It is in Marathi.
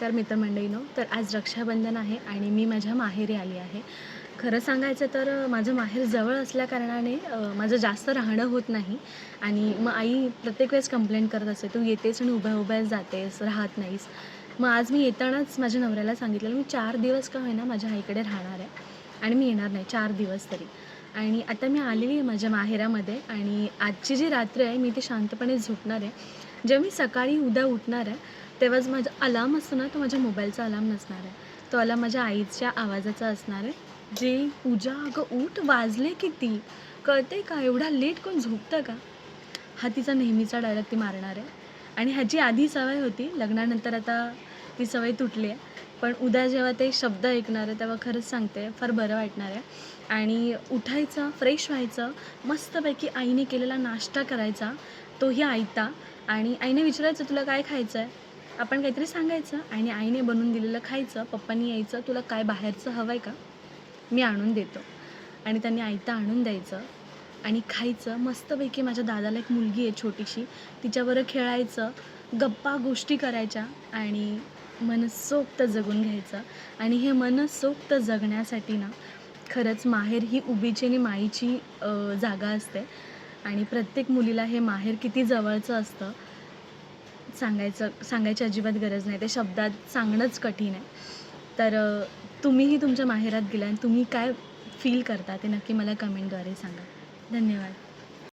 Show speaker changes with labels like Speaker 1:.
Speaker 1: नमस्कार मित्रमंडळीनो. तर आज रक्षाबंधन आहे आणि मी माझ्या माहेरी आली आहे. खरं सांगायचं तर माझं माहेर जवळ असल्याकारणाने माझं जास्त राहणं होत नाही आणि मग आई प्रत्येक वेळेस कंप्लेंट करत असते, "तू येतेस आणि उभ्या-उभ्या जातेस, राहत नाहीस." मग आज मी येतानाच माझ्या नवऱ्याला सांगितलेलं, "मी 4 दिवस का होईना माझ्या आईकडे राहणार आहे आणि मी येणार नाही 4 दिवस तरी." आणि आता मी आलेली आहे माझ्या माहेरामध्ये आणि आजची जी रात्र आहे मी ती शांतपणे झोपणार आहे. जेव्हा मी सकाळी उद्या उठणार आहे, तेव्हाच माझा अलार्म असतो ना, तो माझ्या मोबाईलचा अलार्म नसणार आहे. तो अलार्म माझ्या आईच्या आवाजाचा असणार आहे. जे "पूजा अगं उठ, वाजले किती? कळतंय का? एवढा लेट कोण झोपतं का?" हा तिचा नेहमीचा डायलॉग ती मारणार आहे. आणि ह्याची आधी सवय होती. लग्नानंतर आता ती सवय तुटली आहे. पण उद्या जेव्हा ते शब्द ऐकणार आहे, तेव्हा खरंच सांगते फार बरं वाटणार आहे. आणि उठायचं, फ्रेश व्हायचं, मस्तपैकी आईने केलेला नाश्ता करायचा, तोही आयता. आणि आईने विचारायचं, "तुला काय खायचं आहे?" आपण काहीतरी सांगायचं आणि आईने बनवून दिलेलं खायचं. पप्पांनी यायचं, "तुला काय बाहेरचं हवं आहे का? मी आणून देतो." आणि त्यांनी आयतं आणून द्यायचं आणि खायचं. मस्तपैकी माझ्या दादाला एक मुलगी आहे छोटीशी, तिच्याबरोबर खेळायचं, गप्पा गोष्टी करायच्या आणि मनसोक्त जगून घ्यायचं. आणि हे मनसोक्त जगण्यासाठी ना, खरंच माहेर ही उभीची आणि माईची जागा असते. आणि प्रत्येक मुलीला हे माहेर किती जवळचं असतं सांगायची अजिबात गरज नाही. ते शब्दात सांगणंच कठीण आहे. तर तुम्हीही तुमच्या माहेरात गेला आणि तुम्ही काय फील करता ते नक्की मला कमेंटद्वारे सांगा. धन्यवाद.